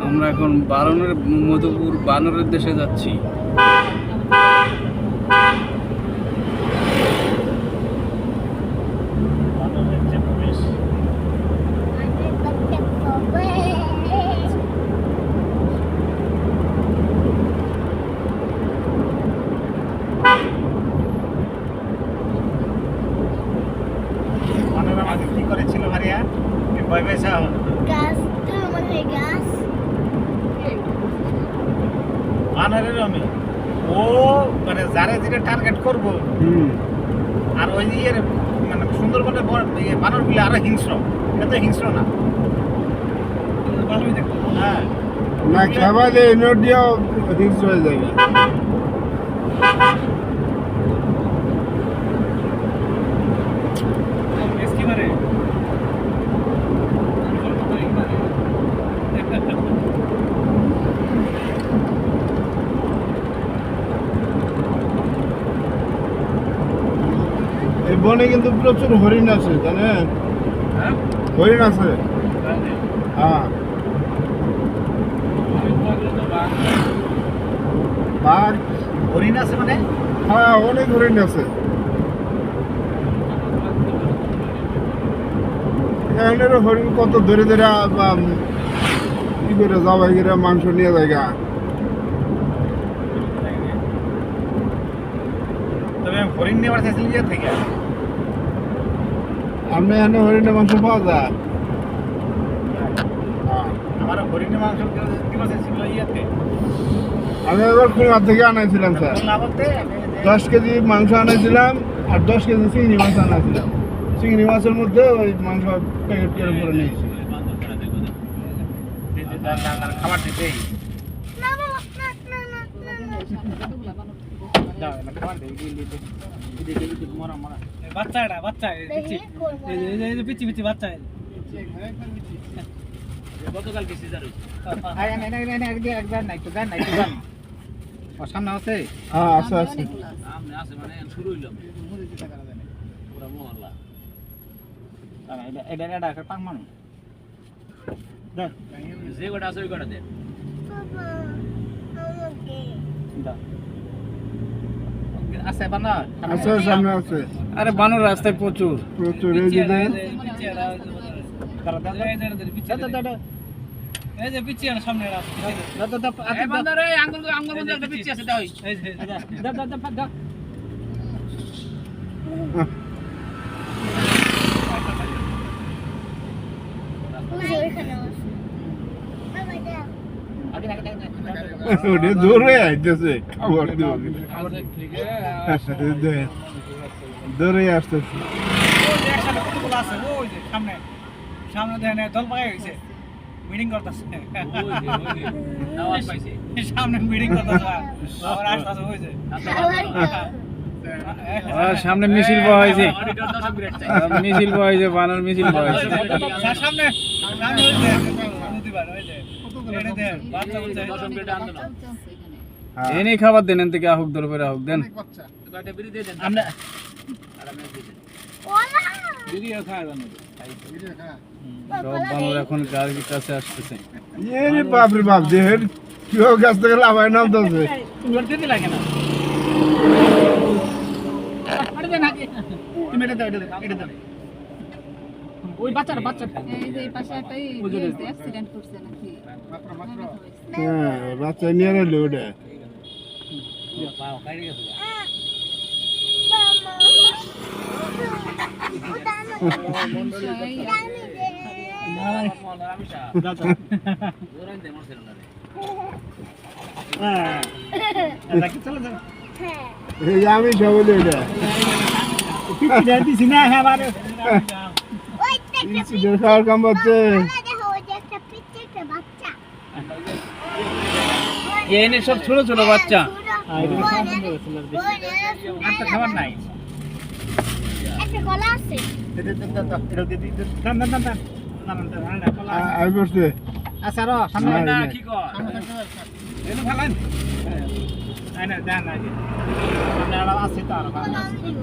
আমরা এখন মধুপুর বানরের দেশে যাচ্ছি। কি করেছিল ভারিয়া ভয় পেয়েছে বানরের আমি ও মানে যারা যেটা টার্গেট করবো আর ওই ইয়ের মানে সুন্দরবনের বানর গুলো আরো হিংস্র, এটা তো হিংস্র না। হ্যাঁ না খাবারে নদিয়াও হিংস্র হয়ে যাবে। এই বনে কিন্তু প্রচুর হরিণ আছে, জানেন? হরিণ আছে। হ্যাঁ বাঘ হরিণ আছে মানে? হ্যাঁ অনেক হরিণ আছে। এখানের হরিণ কত ধরে ধরে কি করে যাওয়া গিয়ে মাংস নিয়ে জায়গা। তবে হরিণ নেওয়ার চাইছিলেন ইয়ে থেকে, আপনি এখানে হরিণের মাংস পাওয়া যায়। আমার হরিণের মাংস কিলো চাইছিল ইয়েতে। আমি এবার খুলনা থেকে আনাইছিলাম স্যার, 10 কেজি মাংস আনাইছিলাম আর 10 কেজি চিংড়ি মাছ আনাইছিলাম। চিংড়ি মাছের মধ্যে ওই মাংস প্যাকেট করে করে নিয়েছি। খাবার দিতেই বাচ্চাটা বাচ্চা পিচি পিচি বাচ্চা গতকাল কিছু জানো একবার নাই তো দেন নাই তো দেন সামনে আছে। হ্যাঁ আছে আছে আছে মানে শুরু হইল পুরা মহল্লা এটা এটা একটা পাং মানুষ দেখ যে কটা আছে ওই কটা দেন। আছে বানর আছে সামনে আছে। আরে বানর রাস্তায় প্রচুর প্রচুর এই যে দেন। এই যে পিচি আর সামনে রাস্তা এই বানর এই আঙ্গুল মধ্যে একটা পিচি আছে দাও এই যে দাও ওটা দৌড়ে আইতেছে খাবার দেবো দৌড়ে আসতেছে। সামনে দেখেন দল পাকাই হয়েছে মিটিং করতেছে সামনে মিটিং করতেছে আবার আসতেছে হয়েছে সামনে মিছিল পাওয়া হয়েছে মিছিল পাওয়া হয়েছে বানর মিছিল পাওয়া হয়েছে সামনে এনে খাবার দেন এন থেকে আহুক দর করে আহুক দেন সব বানর এখন গাড়ির কাছে আসতেছে। বাপরে বাপ দেহের কেউ গাছ থেকে লাভায় নামতেছে। লাগে না ওই বাচ্চাটা এই যে পাশে একটা অ্যাক্সিডেন্ট করছে নাকি হ্যাঁ বাচ্চা নিয়ে রইল ওটা। আমি সবলে ওটা খাওয়ার কাম হচ্ছে। এনে সব ছোট ছোট বাচ্চা খাবার নাই পাশে কলা আছে। আই বসছে আচ্ছা রো সামনে নাই, না নাই। কি কর এনে ফেলেন না না দেন না সামনে আরো আছে তো আরো কলা আমি দিব।